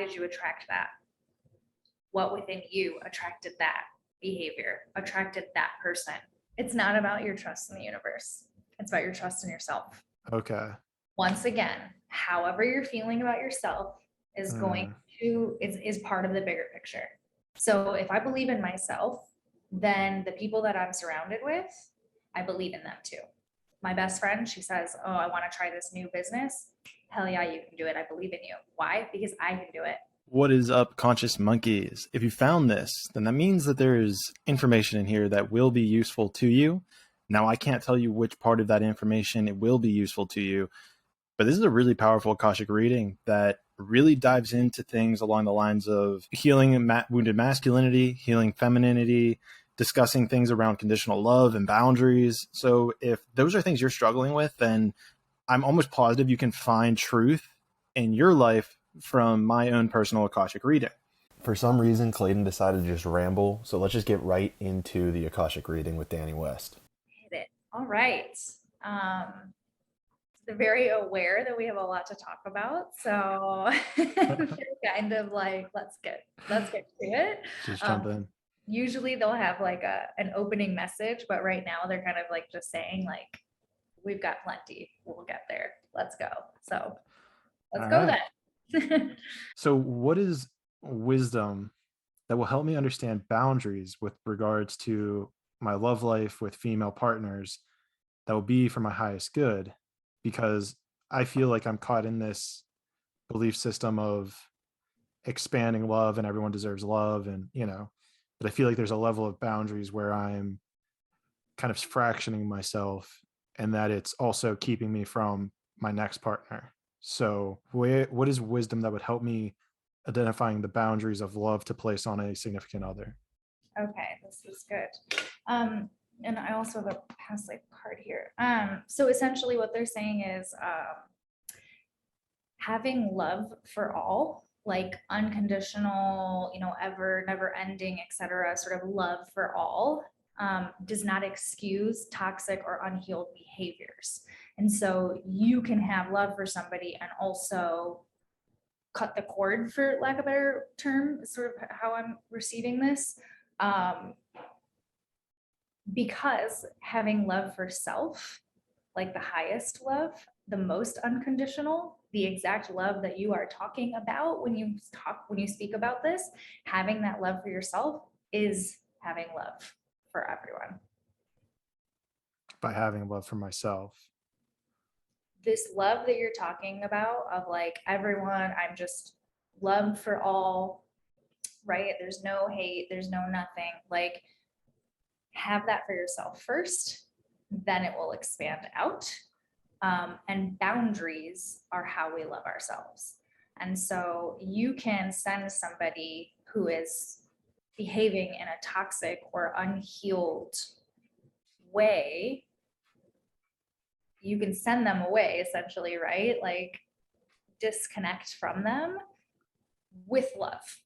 did you attract that? What within you attracted that behavior, attracted that person? It's not about your trust in the universe. It's about your trust in yourself. Okay. Once again, however you're feeling about yourself is going to, is part of the bigger picture. So if I believe in myself, then the people that I'm surrounded with, I believe in them too. My best friend, she says, oh, I want to try this new business. Hell yeah, you can do it. I believe in you. Why? Because I can do it. What is up, conscious monkeys? If you found this, then that means that there's information in here that will be useful to you. Now, I can't tell you which part of that information it will be useful to you, but this is a really powerful Akashic reading that really dives into things along the lines of healing wounded masculinity, healing femininity, discussing things around conditional love and boundaries. So if those are things you're struggling with, then I'm almost positive you can find truth in your life from my own personal Akashic reading. For some reason, Clayton decided to just ramble, so let's just get right into the Akashic reading with Dani West. Hit it. All right. They're very aware that we have a lot to talk about, so they're kind of like, let's get to it. Just jump in. Usually they'll have like an opening message, but right now they're kind of like just saying like, we've got plenty, we'll get there, let's go. So let's go then. So what is wisdom that will help me understand boundaries with regards to my love life with female partners that will be for my highest good? Because I feel like I'm caught in this belief system of expanding love and everyone deserves love, and but I feel like there's a level of boundaries where I'm kind of fractioning myself, and that it's also keeping me from my next partner. So what is wisdom that would help me identifying the boundaries of love to place on a significant other? Okay, this is good. And I also have a past life card here. So essentially what they're saying is having love for all, like unconditional, ever, never ending, etc., sort of love for all, does not excuse toxic or unhealed behaviors. And so you can have love for somebody and also cut the cord, for lack of a better term, is sort of how I'm receiving this. Because having love for self, like the highest love, the most unconditional, the exact love that you are talking about when you speak about this, having that love for yourself is having love for everyone. By having love for myself. This love that you're talking about of like everyone, I'm just love for all, right? There's no hate, there's no nothing. Like, have that for yourself first, then it will expand out. And boundaries are how we love ourselves. And so you can send somebody who is behaving in a toxic or unhealed way, you can send them away essentially, right? Like disconnect from them with love.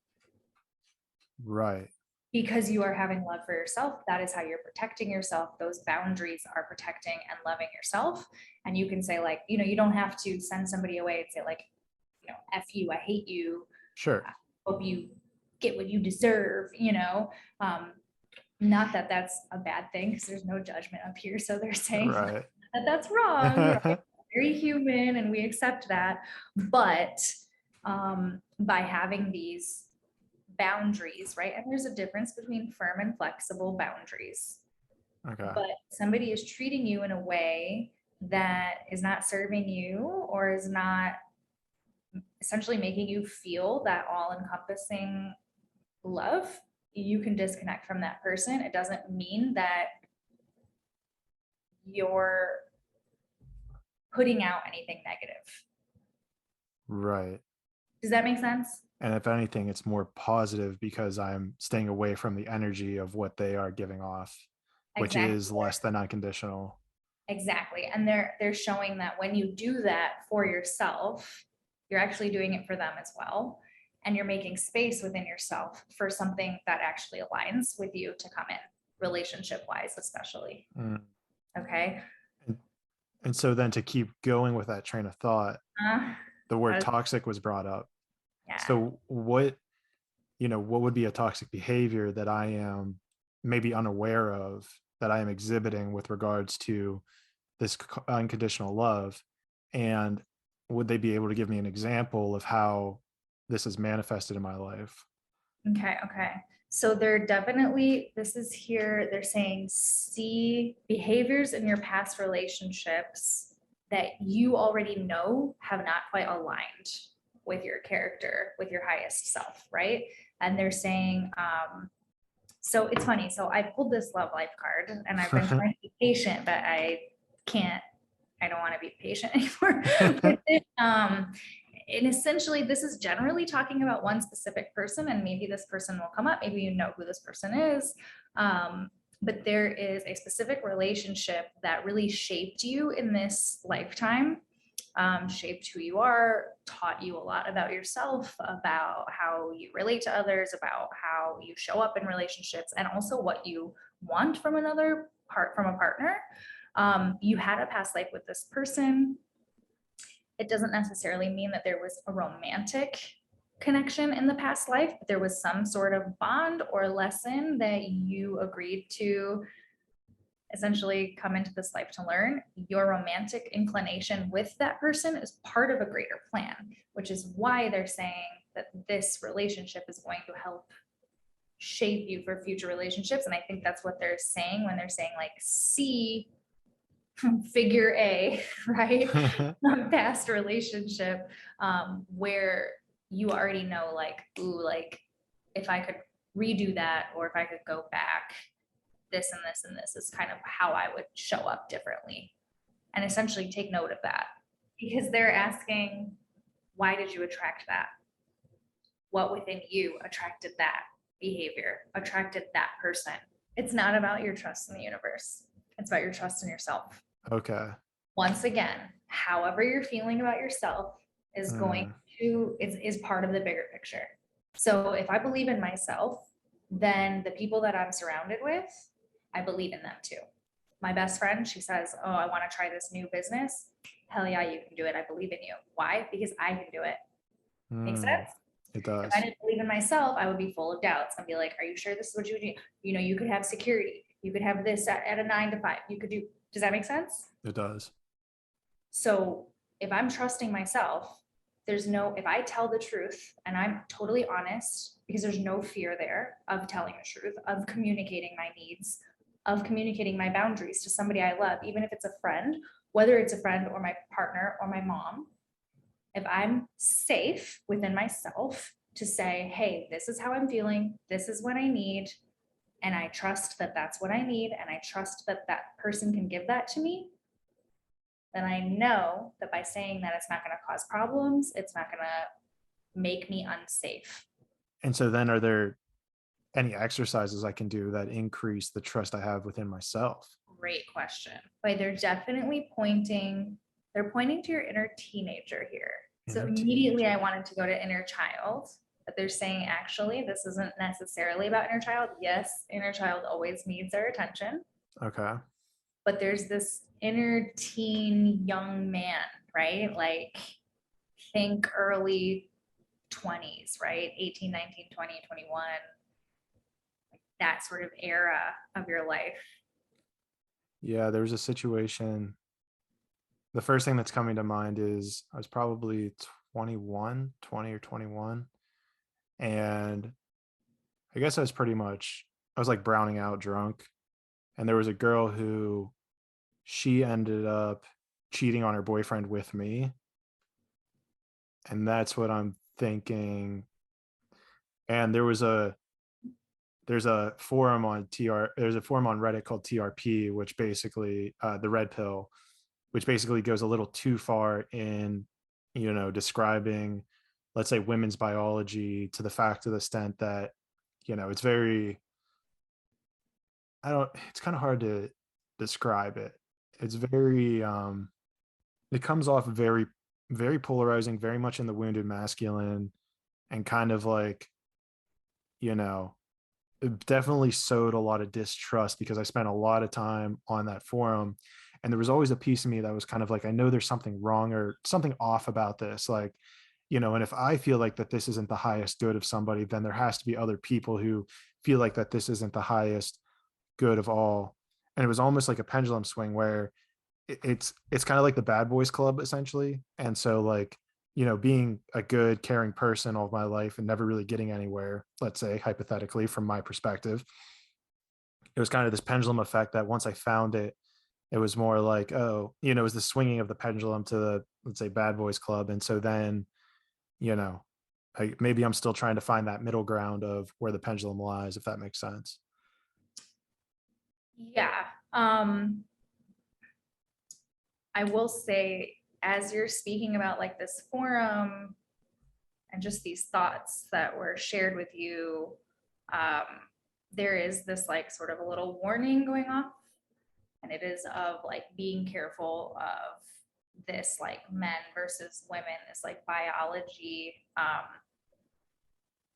Right. Because you are having love for yourself, that is how you're protecting yourself. Those boundaries are protecting and loving yourself. And you can say like, you don't have to send somebody away and say like, F you, I hate you. Sure. I hope you get what you deserve, not that that's a bad thing because there's no judgment up here. So they're saying right. that that's wrong, right? Very human and we accept that. But by having these boundaries, right? And there's a difference between firm and flexible boundaries. Okay. But somebody is treating you in a way that is not serving you or is not essentially making you feel that all-encompassing love, you can disconnect from that person. It doesn't mean that you're putting out anything negative. Right. Does that make sense? And if anything, it's more positive because I'm staying away from the energy of what they are giving off, which is less than unconditional. Exactly. And they're showing that when you do that for yourself, you're actually doing it for them as well. And you're making space within yourself for something that actually aligns with you to come in, relationship wise, especially. Okay. And so then to keep going with that train of thought, the word toxic was brought up. Yeah. So what, what would be a toxic behavior that I am maybe unaware of, that I am exhibiting with regards to this unconditional love? And would they be able to give me an example of how this is manifested in my life? Okay, okay. So they're definitely, this is here, they're saying see behaviors in your past relationships that you already know have not quite aligned with your character, with your highest self, right? And they're saying, so it's funny. So I pulled this love life card and I've been trying to be patient, but can't, I don't want to be patient anymore with it. And essentially, this is generally talking about one specific person, and maybe this person will come up. Maybe you know who this person is. But there is a specific relationship that really shaped you in this lifetime, shaped who you are, taught you a lot about yourself, about how you relate to others, about how you show up in relationships, and also what you want from another part from a partner. You had a past life with this person. It doesn't necessarily mean that there was a romantic connection in the past life, but there was some sort of bond or lesson that you agreed to essentially come into this life to learn. Your romantic inclination with that person is part of a greater plan, which is why they're saying that this relationship is going to help shape you for future relationships. And I think that's what they're saying when they're saying like see figure A, right? Past relationship, where you already know like, ooh, like if I could redo that, or if I could go back, this and this and this is kind of how I would show up differently. And essentially take note of that, because they're asking, why did you attract that? What within you attracted that behavior, attracted that person? It's not about your trust in the universe. It's about your trust in yourself. Okay. Once again, however you're feeling about yourself is going to is part of the bigger picture. So if I believe in myself, then the people that I'm surrounded with, I believe in them too. My best friend, she says, oh, I want to try this new business. Hell yeah, you can do it. I believe in you. Why? Because I can do it. Make sense? It If I does. didn't believe in myself, I would be full of doubts and be like, are you sure this is what you would do? You know, you could have security. You could have this at a 9 to 5. You could do, does that make sense? It does. So if I'm trusting myself, if I tell the truth and I'm totally honest, because there's no fear there of telling the truth, of communicating my needs, of communicating my boundaries to somebody I love, even if it's a friend, whether it's a friend or my partner or my mom, if I'm safe within myself to say, hey, this is how I'm feeling, this is what I need, and I trust that that's what I need, and I trust that that person can give that to me, then I know that by saying that, it's not going to cause problems. It's not going to make me unsafe. And so then, are there any exercises I can do that increase the trust I have within myself? Great question. But they're pointing to your inner teenager here. So immediately I wanted to go to inner child, but they're saying actually this isn't necessarily about inner child. Yes, inner child always needs our attention. Okay. But there's this inner teen young man, right? Like think early 20s, right? 18, 19, 20, 21, that sort of era of your life. Yeah, there was a situation. The first thing that's coming to mind is I was probably 21, 20 or 21. And I guess I was like browning out drunk. And there was a girl who she ended up cheating on her boyfriend with me. And that's what I'm thinking. And there's a forum on Reddit called TRP, which basically the red pill, which basically goes a little too far in, describing, let's say, women's biology to the fact of the extent that, it's very, it's kind of hard to describe it. It's very, it comes off very, very polarizing, very much in the wounded masculine, and kind of like, you know, it definitely sowed a lot of distrust because I spent a lot of time on that forum, and there was always a piece of me that was kind of like, I know there's something wrong or something off about this. Like, And if I feel like that this isn't the highest good of somebody, then there has to be other people who feel like that this isn't the highest good of all. And it was almost like a pendulum swing where it's kind of like the bad boys club essentially. And so like, being a good caring person all of my life and never really getting anywhere, let's say hypothetically from my perspective, it was kind of this pendulum effect that once I found it, it was more like, oh, it was the swinging of the pendulum to the, let's say, bad boys club. And so then, you know maybe I'm still trying to find that middle ground of where the pendulum lies, if that makes sense. Yeah. I will say, as you're speaking about like this forum and just these thoughts that were shared with you, um, there is this like sort of a little warning going off, and it is of like being careful of this like men versus women, this like biology.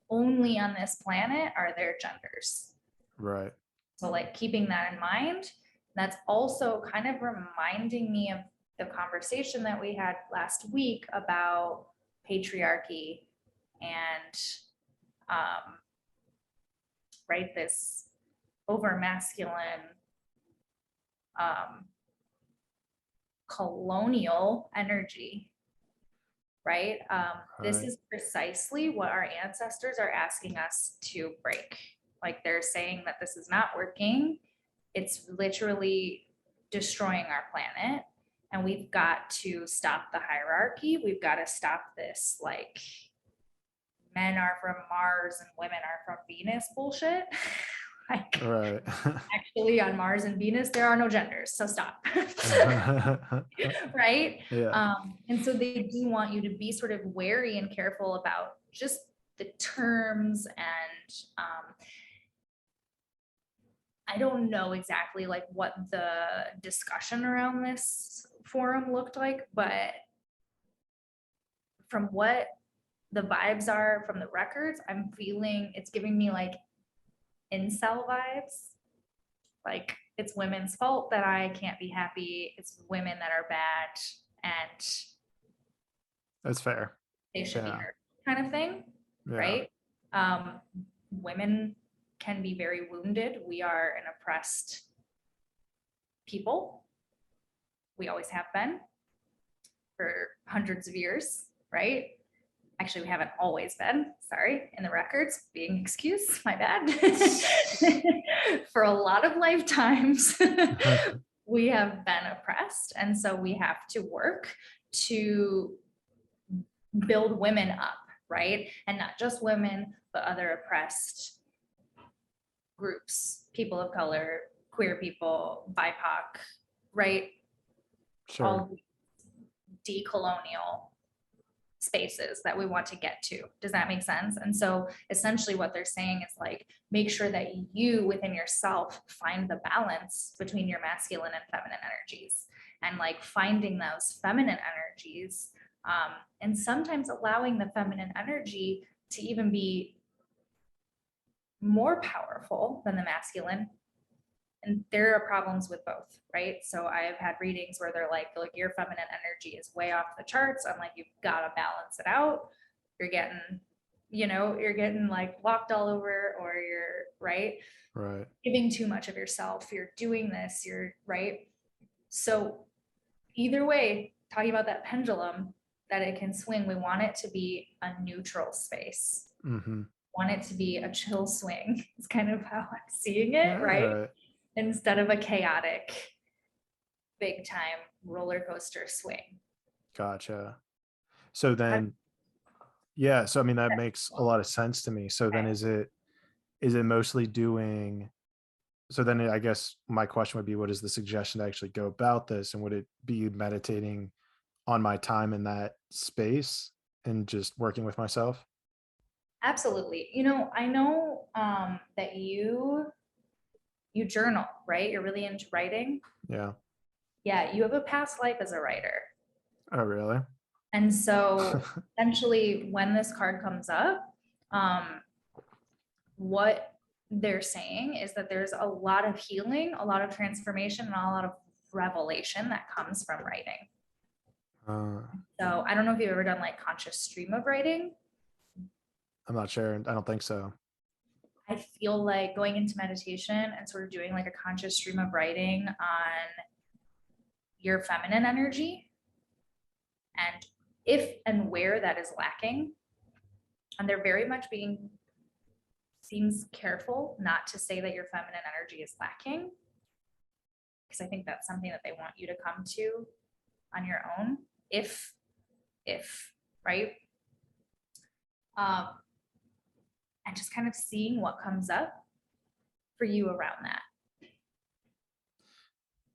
Only on this planet are there genders. Right. So like keeping that in mind, that's also kind of reminding me of the conversation that we had last week about patriarchy and right, this over masculine colonial energy, right? This Right. is precisely what our ancestors are asking us to break. Like they're saying that this is not working. It's literally destroying our planet. And we've got to stop the hierarchy. We've got to stop this, like, men are from Mars and women are from Venus bullshit. Like, Right. actually, on Mars and Venus, there are no genders. So stop. Right? Yeah. And so they do want you to be sort of wary and careful about just the terms. And I don't know exactly like what the discussion around this forum looked like, but from what the vibes are from the records, I'm feeling it's giving me like incel vibes. Like it's women's fault that I can't be happy. It's women that are bad and That's fair. they should be Yeah. hurt, kind of thing. Yeah. Right? Women can be very wounded. We are an oppressed people. We always have been for hundreds of years, right? Actually, we haven't always been, sorry, in the records, being excused, my bad. For a lot of lifetimes, we have been oppressed. And so we have to work to build women up, right? And not just women, but other oppressed groups, people of color, queer people, BIPOC, right? Sure. All decolonial spaces that we want to get to. Does that make sense? And so essentially what they're saying is like, make sure that you within yourself find the balance between your masculine and feminine energies, and like finding those feminine energies, and sometimes allowing the feminine energy to even be more powerful than the masculine. And there are problems with both, right? So I've had readings where they're like your feminine energy is way off the charts. I'm like, you've got to balance it out. You're getting, you're getting like walked all over, or you're right giving too much of yourself. You're doing this, you're right. So either way, talking about that pendulum, that it can swing, we want it to be a neutral space. Mm-hmm. Want it to be a chill swing. It's kind of how I'm seeing it, right? Instead of a chaotic, big time roller coaster swing. Gotcha. So then, yeah. So I mean, that makes a lot of sense to me. So then, is it mostly doing? So then, I guess my question would be, what is the suggestion to actually go about this, and would it be meditating on my time in that space and just working with myself? Absolutely. I know that you journal, right? You're really into writing. Yeah. Yeah, you have a past life as a writer. Oh, really? And so essentially when this card comes up, what they're saying is that there's a lot of healing, a lot of transformation, and a lot of revelation that comes from writing. Uh, So I don't know if you've ever done like conscious stream of writing. I'm not sure. I don't think so. I feel like going into meditation and sort of doing like a conscious stream of writing on your feminine energy and if and where that is lacking. And they're very much being seems careful not to say that your feminine energy is lacking, because I think that's something that they want you to come to on your own if right, um and just kind of seeing what comes up for you around that.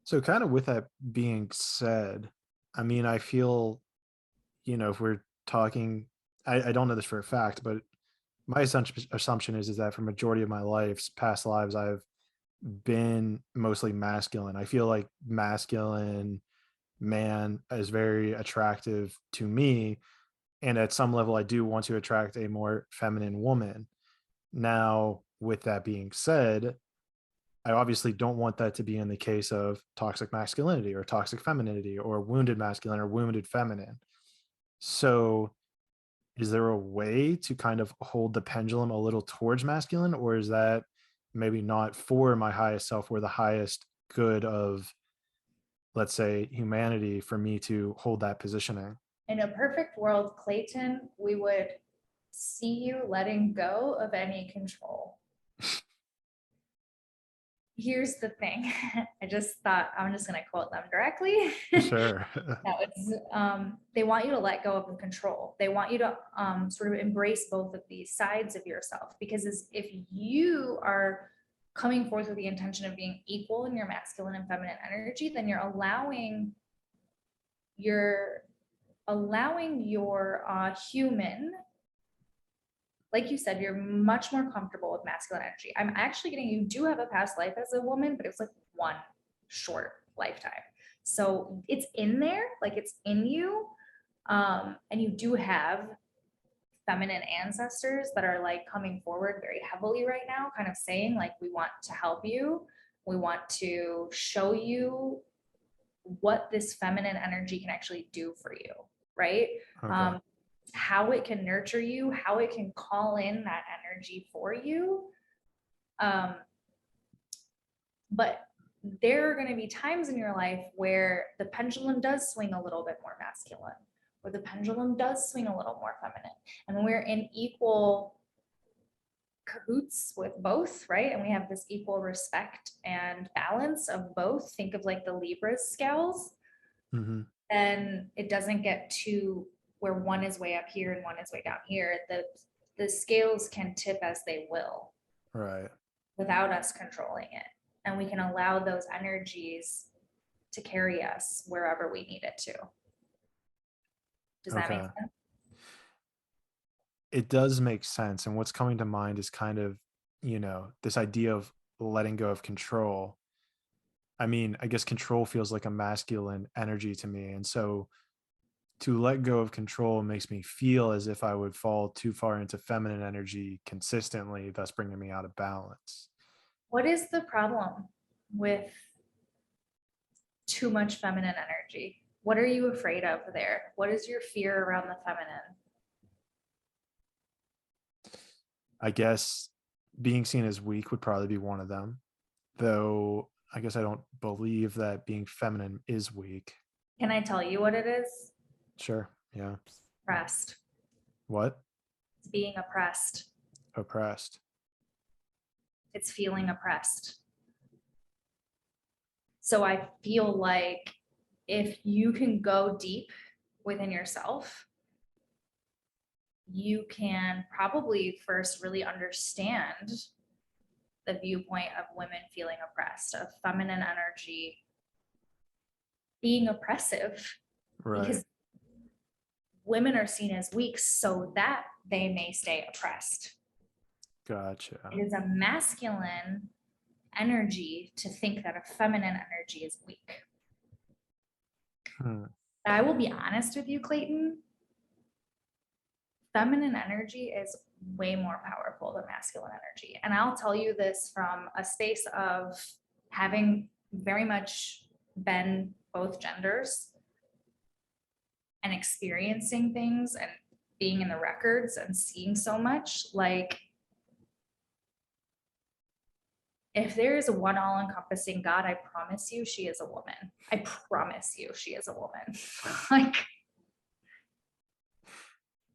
So kind of with that being said, I mean, I feel, if we're talking, I don't know this for a fact, but my assumption is that for majority of my life's past lives, I've been mostly masculine. I feel like masculine man is very attractive to me. And at some level, I do want to attract a more feminine woman. Now, with that being said, I obviously don't want that to be in the case of toxic masculinity or toxic femininity or wounded masculine or wounded feminine. So, is there a way to kind of hold the pendulum a little towards masculine, or is that maybe not for my highest self or the highest good of, let's say, humanity for me to hold that positioning? In a perfect world, Clayton, we would see you letting go of any control. Here's the thing. I just thought I'm just going to quote them directly. Sure. That was, they want you to let go of the control. They want you to sort of embrace both of these sides of yourself, because if you are coming forth with the intention of being equal in your masculine and feminine energy, then you're allowing your human, like you said, you're much more comfortable with masculine energy. I'm actually getting, you do have a past life as a woman, but it was like one short lifetime. So it's in there, like it's in you. And you do have feminine ancestors that are like coming forward very heavily right now, kind of saying like, we want to help you. We want to show you what this feminine energy can actually do for you, right? Okay. How it can nurture you, how it can call in that energy for you. But there are going to be times in your life where the pendulum does swing a little bit more masculine, where the pendulum does swing a little more feminine. And when we're in equal cahoots with both, right? And we have this equal respect and balance of both. Think of like the Libra's scales. Mm-hmm. Then it doesn't get to where one is way up here and one is way down here. The scales can tip as they will, Right. without us controlling it. And we can allow those energies to carry us wherever we need it to. Does that make Okay. sense? It does make sense. And what's coming to mind is kind of, this idea of letting go of control. I mean, I guess control feels like a masculine energy to me. And so to let go of control makes me feel as if I would fall too far into feminine energy consistently, thus bringing me out of balance. What is the problem with too much feminine energy? What are you afraid of there? What is your fear around the feminine? I guess being seen as weak would probably be one of them, though I guess I don't believe that being feminine is weak. Can I tell you what it is? Sure. Yeah. Oppressed. What? It's being oppressed. Oppressed. It's feeling oppressed. So I feel like if you can go deep within yourself, you can probably first really understand the viewpoint of women feeling oppressed, of feminine energy being oppressive, Right. because women are seen as weak so that they may stay oppressed. Gotcha. It is a masculine energy to think that a feminine energy is weak. Hmm. I will be honest with you, Clayton. Feminine energy is way more powerful than masculine energy. And I'll tell you this from a space of having very much been both genders. and experiencing things and being in the records and seeing so much, like if there is a one all-encompassing God, I promise you she is a woman. I promise you she is a woman. Like,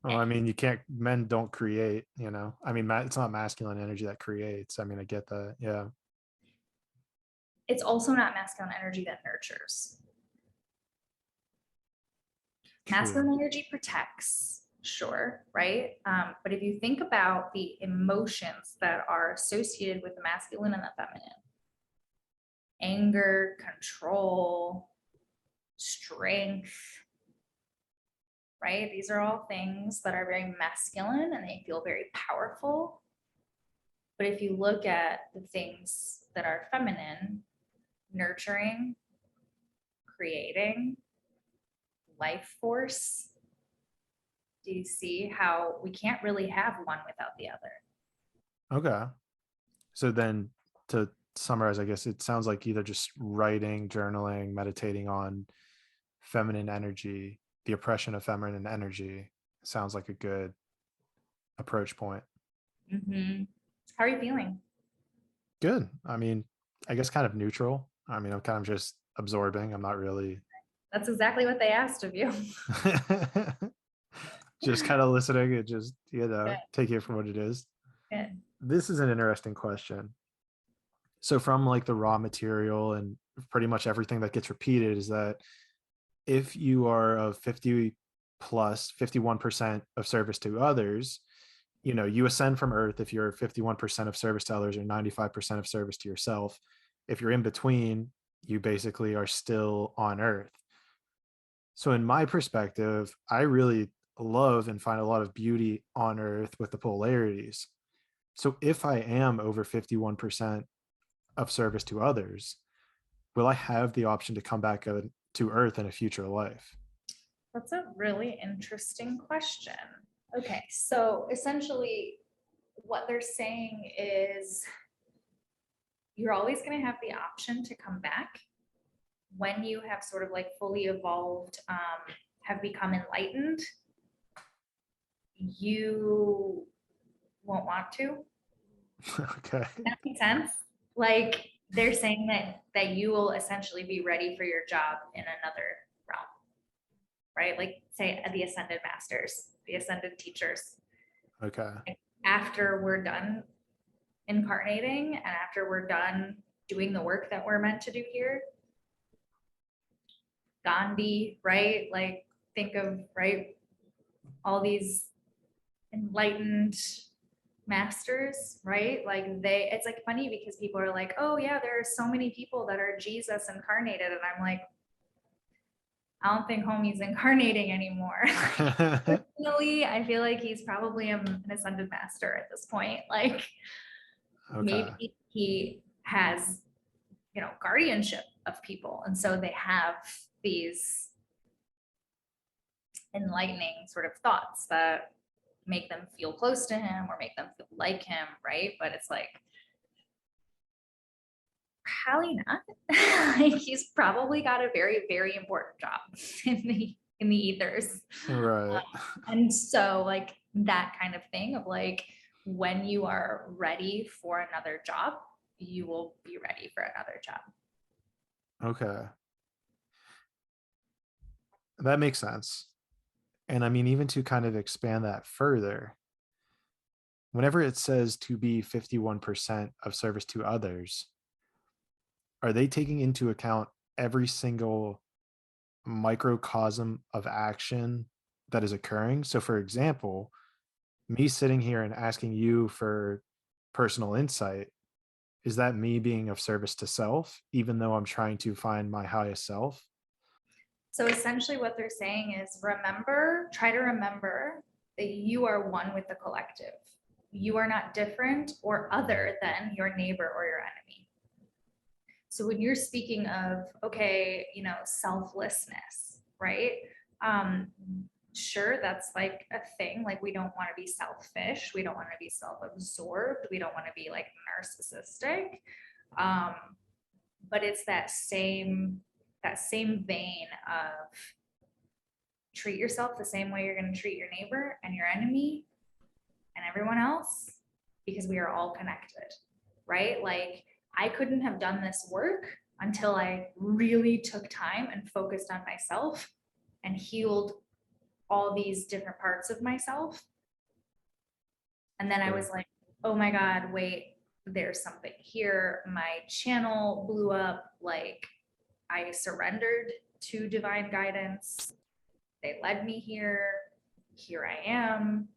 Well, I mean, men don't create, you know. I mean, it's not masculine energy that creates. I mean, I get that. Yeah. it's also not masculine energy that nurtures. Masculine True. energy protects, sure, right? But if you think about the emotions that are associated with the masculine and the feminine, anger, control, strength, right? These are all things that are very masculine and they feel very powerful. But if you look at the things that are feminine, nurturing, creating, life force, do you see how we can't really have one without the other? Okay. So then to summarize, I guess it sounds like either just writing, journaling, meditating on feminine energy, the oppression of feminine energy sounds like a good approach point. Mm-hmm. How are you feeling? Good. I mean, I guess kind of neutral. I mean, I'm kind of just absorbing. I'm not really That's exactly what they asked of you. just kind of listening and just, Good, take it for what it is. good. This is an interesting question. So from like the raw material and pretty much everything that gets repeated is that if you are of 50 plus 51% of service to others, you ascend from earth if you're 51% of service to others or 95% of service to yourself. If you're in between, you basically are still on earth. So in my perspective, I really love and find a lot of beauty on earth with the polarities. So if I am over 51% of service to others, will I have the option to come back to earth in a future life? That's a really interesting question. Okay, so essentially what they're saying is you're always going to have the option to come back when you have sort of like fully evolved, have become enlightened. You won't want to. Okay. That makes sense. Like they're saying that you will essentially be ready for your job in another realm, right? Like say the ascended masters, the ascended teachers. Okay. After we're done incarnating and after we're done doing the work that we're meant to do here, Gandhi, right? Like think of, right, all these enlightened masters, right? Like it's like funny because people are like, oh yeah, there are so many people that are Jesus incarnated. And I'm like, I don't think homie's incarnating anymore. Personally, I feel like he's probably an ascended master at this point. Like Okay. maybe he has, guardianship of people. And so they have these enlightening sort of thoughts that make them feel close to him or make them feel like him, right? But it's like, probably not. Like he's probably got a very, very important job in the ethers. Right. And so like that kind of thing of like when you are ready for another job, you will be ready for another job. Okay. That makes sense. And I mean, even to kind of expand that further, whenever it says to be 51% of service to others, are they taking into account every single microcosm of action that is occurring? So, for example, me sitting here and asking you for personal insight, is that me being of service to self, even though I'm trying to find my highest self? So essentially what they're saying is try to remember that you are one with the collective. You are not different or other than your neighbor or your enemy. So when you're speaking of, okay, selflessness, right? Sure, that's like a thing. Like we don't want to be selfish. We don't want to be self-absorbed. We don't want to be like narcissistic. But it's that same vein of, treat yourself the same way you're going to treat your neighbor and your enemy and everyone else, because we are all connected, right? Like, I couldn't have done this work until I really took time and focused on myself and healed all these different parts of myself. And then I was like, oh my God, wait, there's something here. My channel blew up. Like, I surrendered to divine guidance. They led me here. Here I am.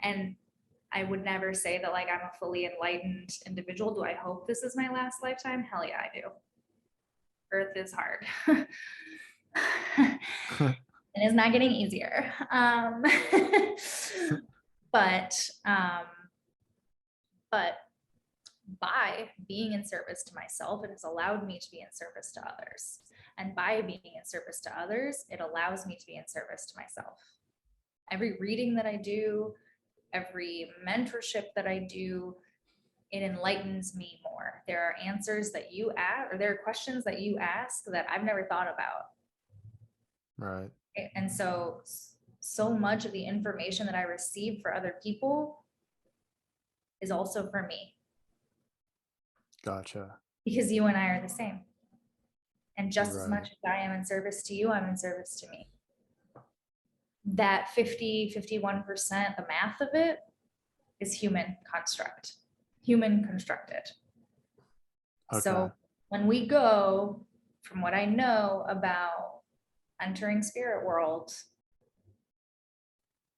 And I would never say that like I'm a fully enlightened individual. Do I hope this is my last lifetime? Hell yeah, I do. Earth is hard. And it's not getting easier. But by being in service to myself, it has allowed me to be in service to others. And by being in service to others, it allows me to be in service to myself. Every reading that I do, every mentorship that I do, it enlightens me more. There are answers that you ask, or there are questions that you ask that I've never thought about. Right. And so much of the information that I receive for other people is also for me. Gotcha. Because you and I are the same. And just as Right. much as I am in service to you, I'm in service to me. That 51%, the math of it is human constructed. Okay. So when we go, from what I know about entering spirit world,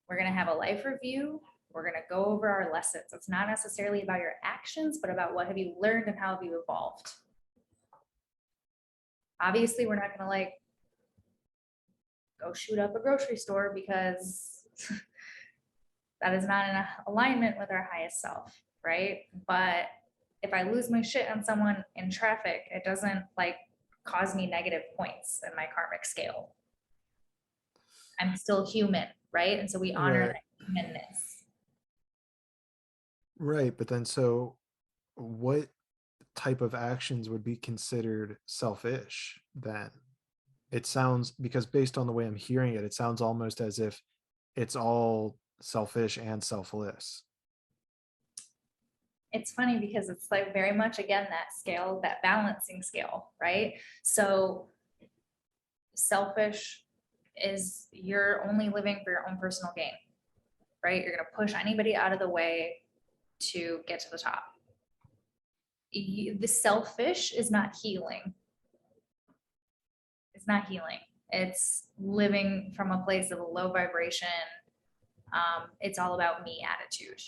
we're going to have a life review. We're going to go over our lessons. It's not necessarily about your actions, but about what have you learned and how have you evolved. Obviously, we're not going to like go shoot up a grocery store, because that is not in alignment with our highest self, right? But if I lose my shit on someone in traffic, it doesn't like cause me negative points in my karmic scale. I'm still human, right? And so we honor that humanness. Right. But then, so what type of actions would be considered selfish then? It sounds, because based on the way I'm hearing it, it sounds almost as if it's all selfish and selfless. It's funny because it's like very much, again, that scale, that balancing scale, right? So selfish is you're only living for your own personal gain, right? You're going to push anybody out of the way to get to the top. The selfish is not healing. It's not healing. It's living from a place of a low vibration. It's all about me attitude.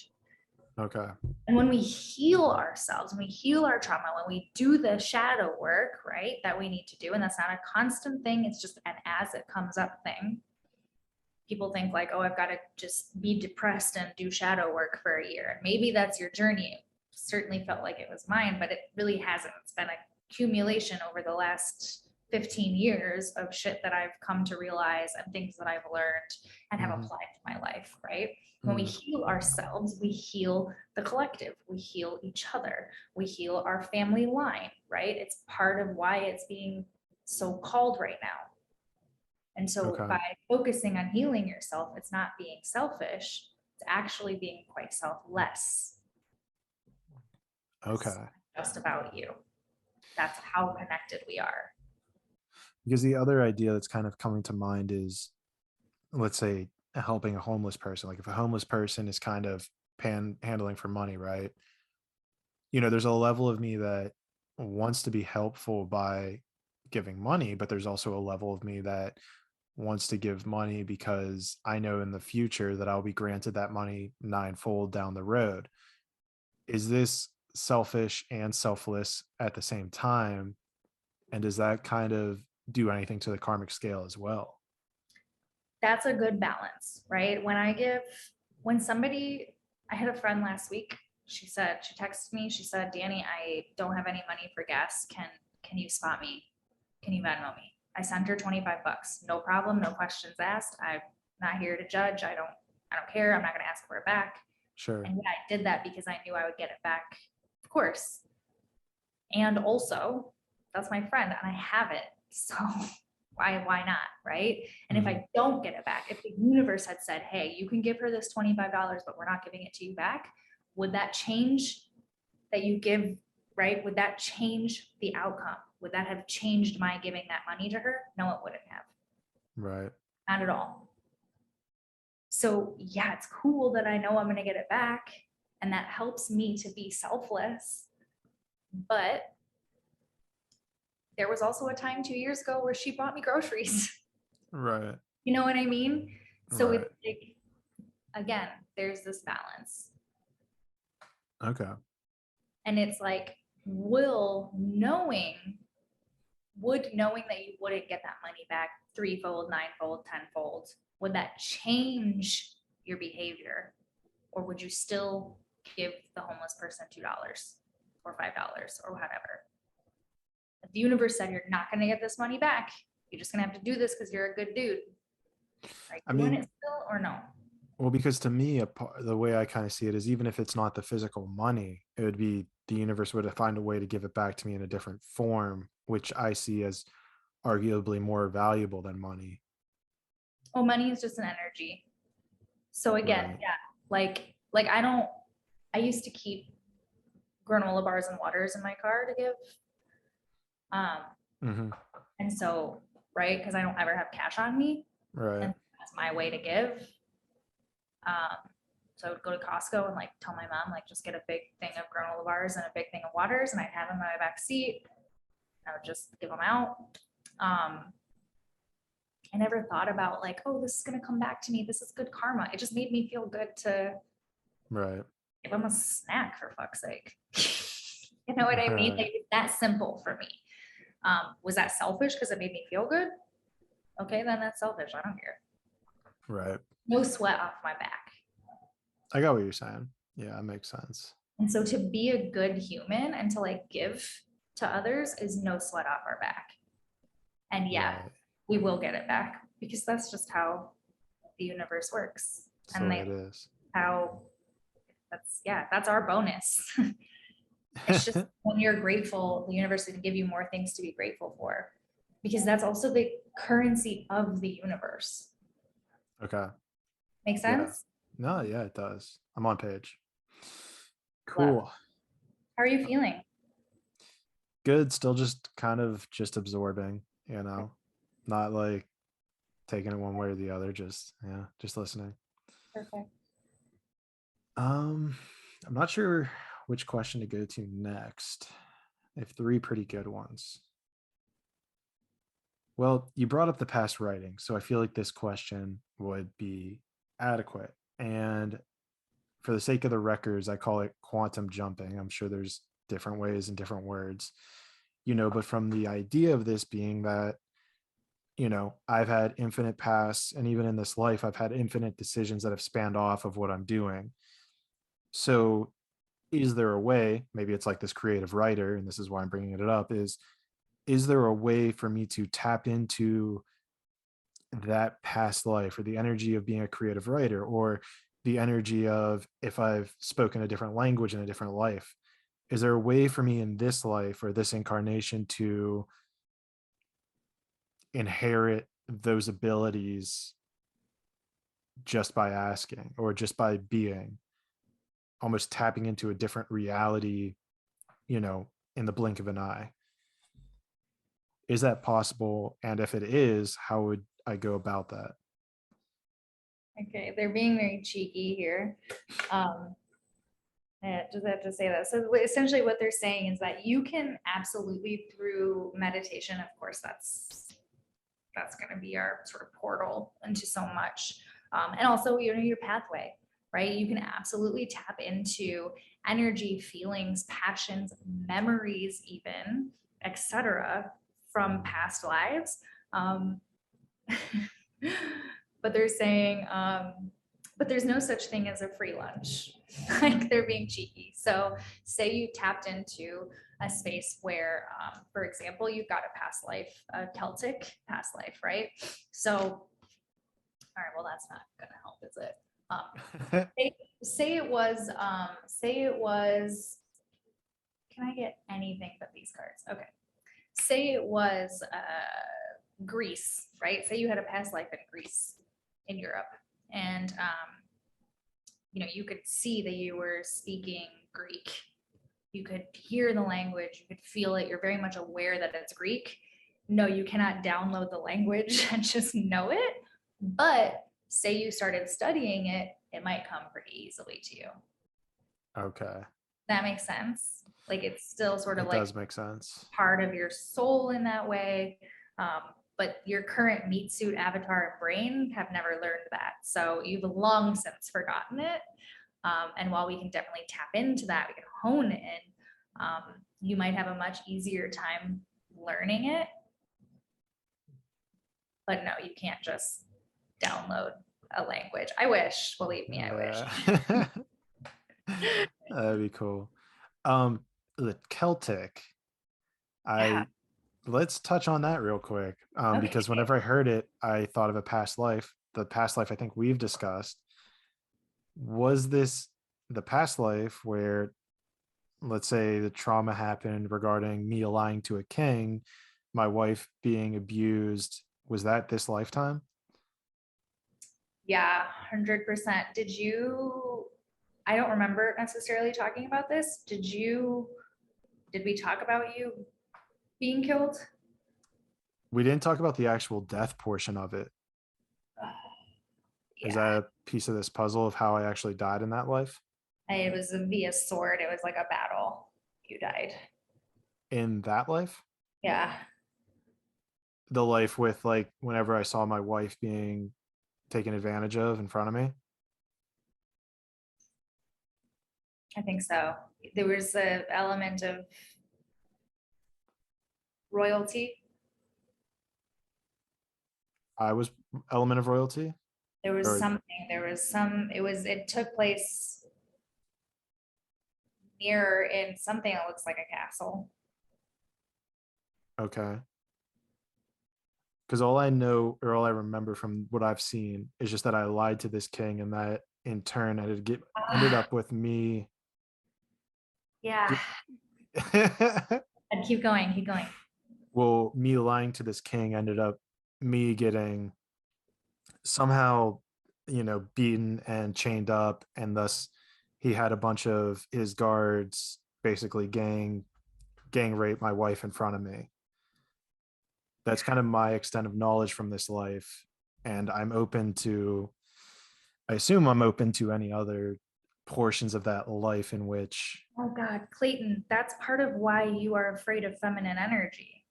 Okay. And when we heal ourselves, when we heal our trauma, when we do the shadow work, right, that we need to do, and that's not a constant thing, it's just an as it comes up thing. People think like, oh, I've got to just be depressed and do shadow work for a year. And maybe that's your journey. It certainly felt like it was mine, but it really hasn't. It's been an accumulation over the last 15 years of shit that I've come to realize and things that I've learned and have applied to my life, right? When we heal ourselves, we heal the collective, we heal each other, we heal our family line, right? It's part of why it's being so called right now. And so by focusing on healing yourself, it's not being selfish, it's actually being quite selfless. Okay. It's just about you. That's how connected we are. Because the other idea that's kind of coming to mind is, let's say, helping a homeless person. Like if a homeless person is kind of handling for money, right? You know, there's a level of me that wants to be helpful by giving money, but there's also a level of me that wants to give money because I know in the future that I'll be granted that money ninefold down the road. Is this selfish and selfless at the same time? And does that kind of do anything to the karmic scale as well? That's a good balance, right? When somebody, I had a friend last week, she texted me, she said, Dani, I don't have any money for gas. Can you spot me? Can you Venmo me? I sent her $25. No problem, no questions asked. I'm not here to judge. I don't care. I'm not going to ask for it back. Sure. And yeah, I did that because I knew I would get it back, of course. And also, that's my friend and I have it. So Why not? Right. And if I don't get it back, if the universe had said, hey, you can give her this $25, but we're not giving it to you back, would that change that you give, right? Would that change the outcome? Would that have changed my giving that money to her? No, it wouldn't have. Right. Not at all. So yeah, it's cool that I know I'm going to get it back, and that helps me to be selfless. But there was also a time 2 years ago where she bought me groceries. Right. You know what I mean? So Right. it's like, again, there's this balance. Okay. And it's like, would knowing that you wouldn't get that money back threefold, ninefold, tenfold, would that change your behavior? Or would you still give the homeless person $2 or $5 or whatever? If the universe said you're not going to get this money back, you're just going to have to do this because you're a good dude. Like, I doing mean, it still or no? well, because to me, the way I kind of see it is, even if it's not the physical money, it would be the universe would find a way to give it back to me in a different form, which I see as arguably more valuable than money. Oh, money is just an energy. So again, Right. yeah, like I used to keep granola bars and waters in my car to give. Mm-hmm. And so, right, because I don't ever have cash on me, Right. and that's my way to give. So I would go to Costco and like tell my mom, like, just get a big thing of granola bars and a big thing of waters, and I'd have them in my back seat. I would just give them out. I never thought about like, oh, this is gonna come back to me. This is good karma. It just made me feel good to Right. give them a snack, for fuck's sake. You know what I mean? Like, it's that simple for me. Was that selfish because it made me feel good? Okay, then that's selfish. I don't care. Right. No sweat off my back. I got what you're saying. Yeah, that makes sense. And so to be a good human and to like give to others is no sweat off our back. And yeah, Right. we will get it back because that's just how the universe works. That's the And way it is. that's our bonus. It's just when you're grateful, the universe can give you more things to be grateful for, because that's also the currency of the universe. Okay. Make Yeah. sense? No, yeah, it does. I'm on page. Love. Cool. How are you feeling? Good. Still just kind of just absorbing, not like taking it one way or the other. Just listening. Perfect. I'm not sure which question to go to next. I have three pretty good ones. Well, you brought up the past writing, so I feel like this question would be adequate. And for the sake of the records, I call it quantum jumping. I'm sure there's different ways and different words, but from the idea of this being that, I've had infinite pasts, and even in this life, I've had infinite decisions that have spanned off of what I'm doing. So is there a way, maybe it's like this creative writer, and this is why I'm bringing it up, is there a way for me to tap into that past life, or the energy of being a creative writer, or the energy of if I've spoken a different language in a different life? Is there a way for me in this life or this incarnation to inherit those abilities just by asking, or just by being, almost tapping into a different reality, in the blink of an eye? Is that possible? And if it is, how would I go about that? Okay, they're being very cheeky here. I just have to say that. So essentially what they're saying is that you can absolutely, through meditation, of course, that's going to be our sort of portal into so much. And also, your pathway, right? You can absolutely tap into energy, feelings, passions, memories, even, etc., from past lives. But they're saying, but there's no such thing as a free lunch. Like, they're being cheeky. So say you tapped into a space where, for example, you've got a past life, a Celtic past life, right? So, all right, well, that's not going to help, is it? Say it was, can I get anything but these cards? Okay. Say it was Greece, right? Say you had a past life in Greece, in Europe, and you could see that you were speaking Greek. You could hear the language, you could feel it, you're very much aware that it's Greek. No, you cannot download the language and just know it. But say you started studying it, it might come pretty easily to you. Okay. That makes sense. Like it's still sort of It like does make sense. part of your soul in that way. But your current meat suit avatar and brain have never learned that. So you've long since forgotten it. And while we can definitely tap into that, we can hone it in, you might have a much easier time learning it. But no, you can't just download a language. I wish, believe me, I wish. That'd be cool. The Celtic, Yeah. let's touch on that real quick. Okay. Because whenever I heard it, I thought of a past life. The past life I think we've discussed. Was this the past life where, let's say, the trauma happened regarding me lying to a king, my wife being abused? Was that this lifetime? Yeah, 100%. I don't remember necessarily talking about this. Did we talk about you being killed? We didn't talk about the actual death portion of it. Is Yeah, that a piece of this puzzle of how I actually died in that life? it was via sword. It was like a battle. You died. In that life? Yeah. The life with, like, whenever I saw my wife being taken advantage of in front of me? I think so. There was an element of royalty. I was element of royalty? There was Or something, it took place near in something that looks like a castle. okay. Because all I know, or all I remember from what I've seen, is just that I lied to this king, and that in turn ended up with me. Yeah. And keep going, keep going. Well, me lying to this king ended up me getting somehow, beaten and chained up, and thus he had a bunch of his guards basically gang rape my wife in front of me. That's kind of my extent of knowledge from this life, and I assume I'm open to any other portions of that life in which, Oh God, Clayton, that's part of why you are afraid of feminine energy.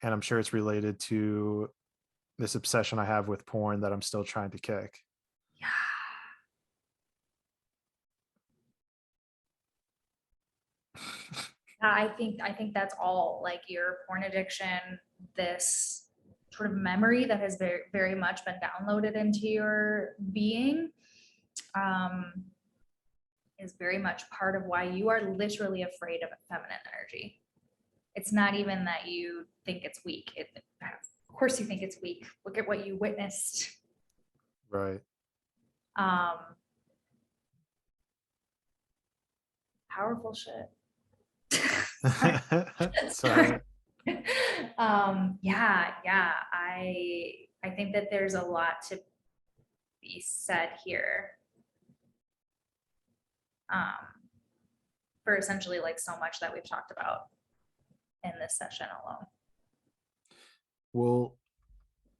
and I'm sure it's related to this obsession I have with porn that I'm still trying to kick. Yeah. I think that's all like your porn addiction, this sort of memory that has very, very much been downloaded into your being, um, is very much part of why you are literally afraid of feminine energy. It's not even that you think it's weak. Of course you think it's weak. Look at what you witnessed. Right. Um, Powerful shit. Sorry. Yeah. I think that there's a lot to be said here. For essentially like so much that we've talked about in this session alone. Well,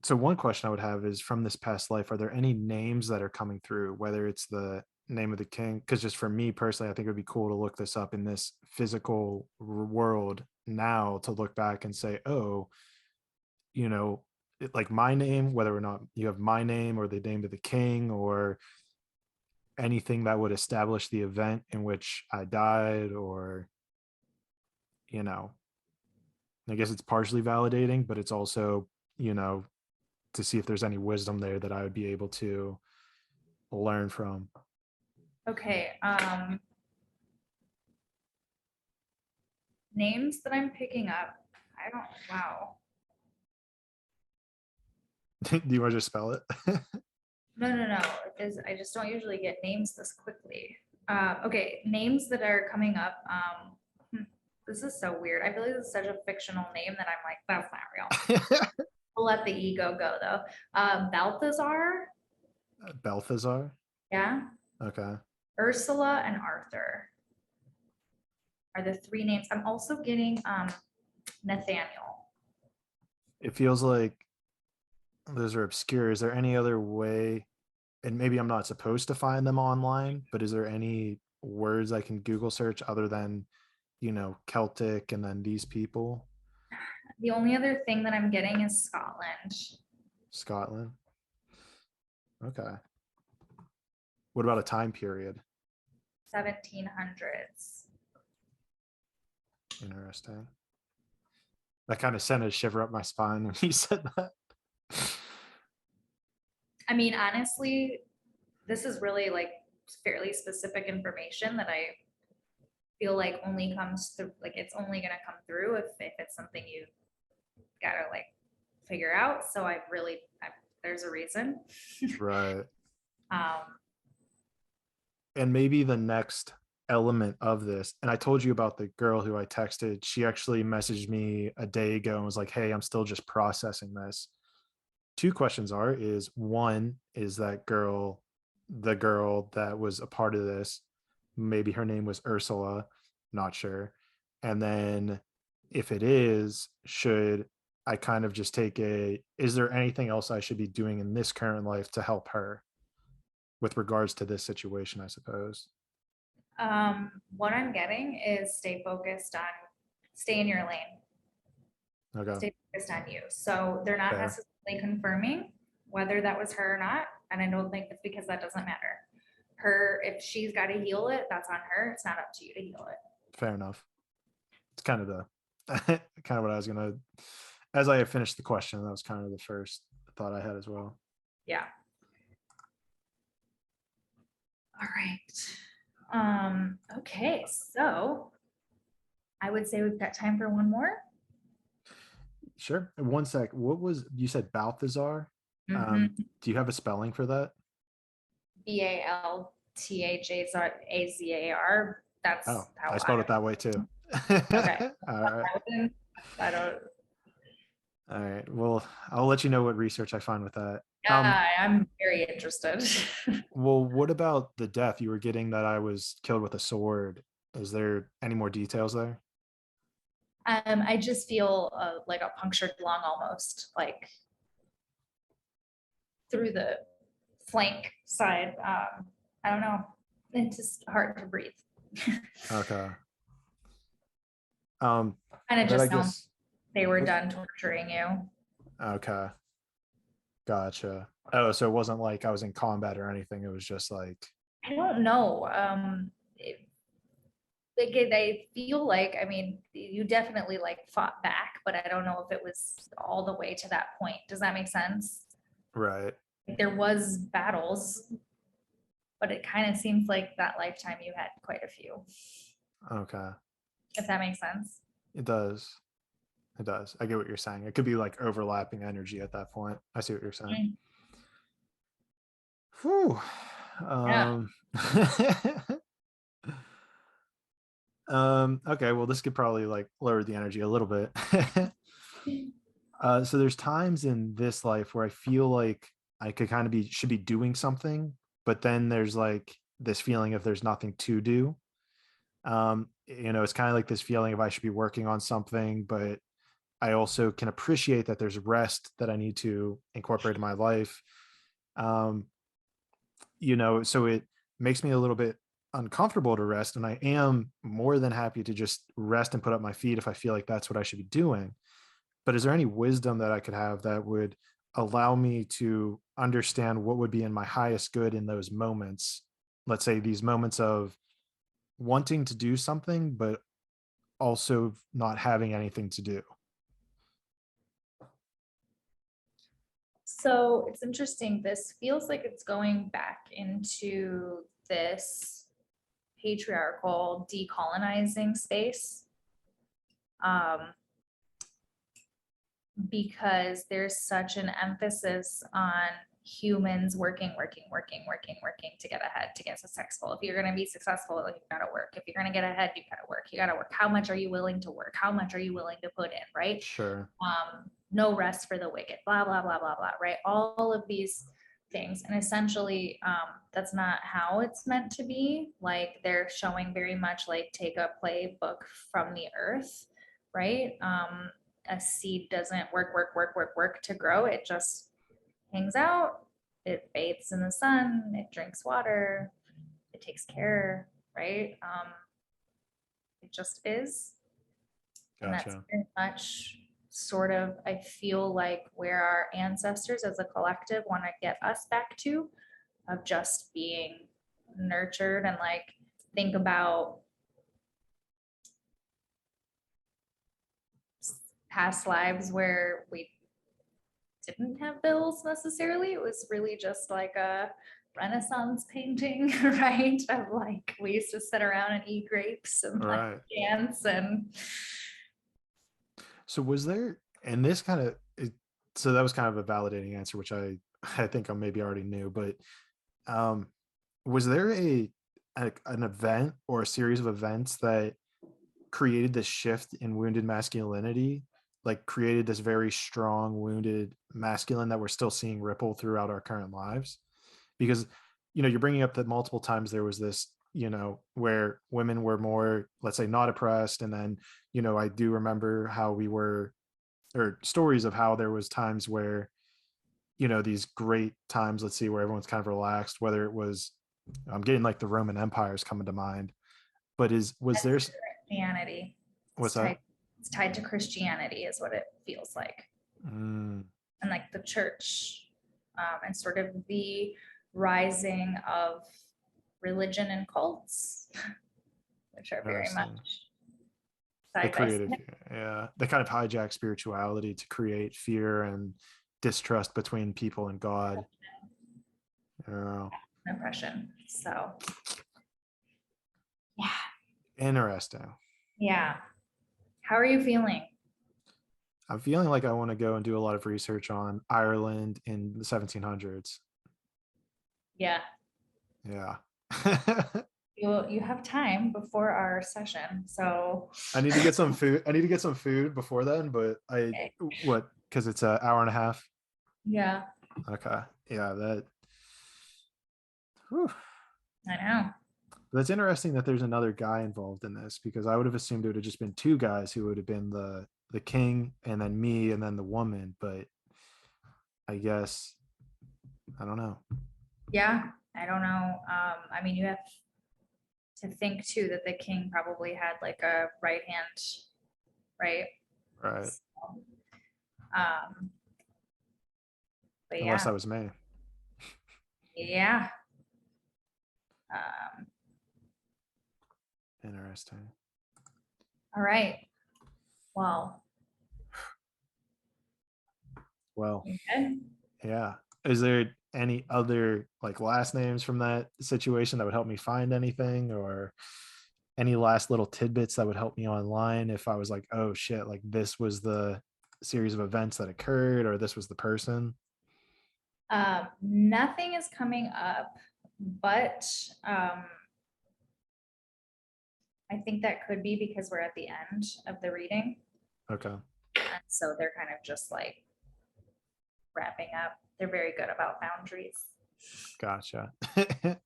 so one question I would have is, from this past life, are there any names that are coming through, whether it's the name of the king? Because just for me personally, I think it would be cool to look this up in this physical world now, to look back and say, oh, like my name, whether or not you have my name or the name of the king, or anything that would establish the event in which I died, or, you know, I guess it's partially validating, but it's also, to see if there's any wisdom there that I would be able to learn from. Okay. Names that I'm picking up. Wow. Do you want to just spell it? No. I just don't usually get names this quickly. Okay. Names that are coming up. This is so weird. I feel like this is such a fictional name that I'm like, that's not real. We'll let the ego go though. Balthazar, Balthazar. yeah. Okay. Ursula and Arthur are the three names. I'm also getting Nathaniel. It feels like those are obscure. Is there any other way? And maybe I'm not supposed to find them online, but is there any words I can Google search other than, Celtic and then these people? The only other thing that I'm getting is Scotland. Scotland. Okay. What about a time period? 1700s. Interesting. That kind of sent a shiver up my spine when you said that. I mean, honestly, this is really like fairly specific information that I feel like only comes through, like it's only going to come through if it's something you gotta like figure out. So there's a reason. Right. Um, And maybe the next element of this, and I told you about the girl who I texted, she actually messaged me a day ago and was like, hey, I'm still just processing this. Two questions is one, is that girl the girl that was a part of this? Maybe her name was Ursula, not sure. And then if it is, should I kind of just is there anything else I should be doing in this current life to help her with regards to this situation, I suppose? what I'm getting is stay in your lane, Okay. stay focused on you. So they're not Fair. necessarily confirming whether that was her or not. And I don't think it's because that doesn't matter. If she's got to heal it, that's on her. It's not up to you to heal it. Fair enough. It's kind of the kind of what I was gonna, as I finished the question, that was kind of the first thought I had as well. Yeah. All right. Okay, so I would say we've got time for one more. Sure. One sec. What was you said Balthazar? Mhm. Do you have a spelling for that? Balthazar. That's Oh, how I spelled it that way too. Okay. All right. I don't. All right. Well, I'll let you know what research I find with that. Yeah, I'm very interested. Well, what about the death? You were getting that I was killed with a sword. Is there any more details there? I just feel like a punctured lung almost, like through the flank side. I don't know. It's just hard to breathe. Okay. Kind of Then I just know guess. they were done torturing you. Okay. Gotcha. Oh, so it wasn't like I was in combat or anything. It was just like, I don't know. I feel like, I mean, you definitely like fought back, but I don't know if it was all the way to that point. Does that make sense? right. There was battles, but it kind of seems like that lifetime you had quite a few, Okay. if that makes sense. It does. It does. I get what you're saying. It could be like overlapping energy at that point. I see what you're saying. Whew. Yeah. Okay, well, this could probably like lower the energy a little bit. So there's times in this life where I feel like I could kind of should be doing something, but then there's like this feeling of there's nothing to do. It's kind of like this feeling of I should be working on something, but I also can appreciate that there's rest that I need to incorporate in my life. So it makes me a little bit uncomfortable to rest. And I am more than happy to just rest and put up my feet if I feel like that's what I should be doing. But is there any wisdom that I could have that would allow me to understand what would be in my highest good in those moments? Let's say these moments of wanting to do something, but also not having anything to do. So it's interesting. This feels like it's going back into this patriarchal decolonizing space. Because there's such an emphasis on humans working to get ahead, to get successful. If you're going to be successful, like, you got to work. If you're going to get ahead, you got to work. You got to work. How much are you willing to work? How much are you willing to put in, right? Sure. No rest for the wicked, blah, blah, blah, blah, blah, right? All of these things. And essentially, that's not how it's meant to be. Like, they're showing very much like, take a playbook from the earth, right? A seed doesn't work to grow. It just hangs out, it bathes in the sun, it drinks water, it takes care, right? It just is. And that's Gotcha. very much sort of, I feel like, where our ancestors as a collective want to get us back to, of just being nurtured. And like, think about past lives where we didn't have bills necessarily. It was really just like a Renaissance painting, right? Of like, we used to sit around and eat grapes and like Right. dance. And So was there, and this kind of, so that was kind of a validating answer, which I think I maybe already knew, but was there an event or a series of events that created this shift in wounded masculinity, like created this very strong wounded masculine that we're still seeing ripple throughout our current lives? Because, you're bringing up that multiple times there was this, where women were more, let's say, not oppressed. And then, I do remember how we were, or stories of how there was times where, these great times, let's see, where everyone's kind of relaxed, whether it was, I'm getting like the Roman Empires coming to mind, but was there, Christianity. what's that? It's tied to Christianity is what it feels like. Mm, And like the church, and sort of the rising of religion and cults, which are very much interesting. They side by created, side. yeah, they kind of hijack spirituality to create fear and distrust between people and God. Oh, Oppression. So yeah. interesting. Yeah. How are you feeling? I'm feeling like I want to go and do a lot of research on Ireland in the 1700s. Yeah. Yeah. You have time before our session. So I need to get some food. I need to get some food before then, but okay. what, because it's an hour and a half. Yeah, Okay. Yeah, whew. I know. That's interesting that there's another guy involved in this, because I would have assumed it would have just been two guys who would have been the king and then me and then the woman, but I guess I don't know. Yeah, I don't know. I mean, you have to think too that the king probably had like a right hand, right? Right. Um, but Unless yeah, that was me. yeah. Um, Interesting. all right. Well, Well, you good? yeah. Is there any other like last names from that situation that would help me find anything, or any last little tidbits that would help me online if I was like, oh shit, like this was the series of events that occurred, or this was the person? Nothing is coming up, but I think that could be because we're at the end of the reading. Okay. And so they're kind of just like wrapping up. They're very good about boundaries. Gotcha. I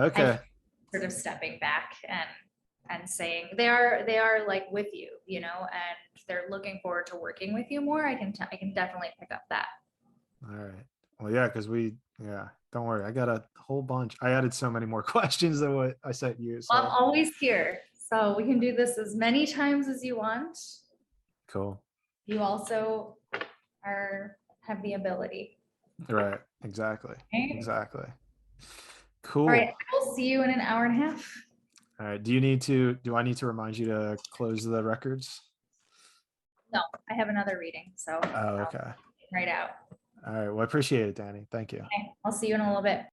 Okay. sort of stepping back and saying they are like with you, and they're looking forward to working with you more. I can definitely pick up that. All right. Well, yeah, because yeah, don't worry. I got a whole bunch. I added so many more questions than what I sent you. Well, I'm So always here, so we can do this as many times as you want. cool. You also have the ability. Right. Exactly. Okay? Exactly. All right, Cool. we'll see you in an hour and a half. All right. Do I need to remind you to close the records? No, I have another reading, so Oh, I'll okay. right out. All right. Well, I appreciate it, Dani. Thank you. Okay, I'll see you in a little bit.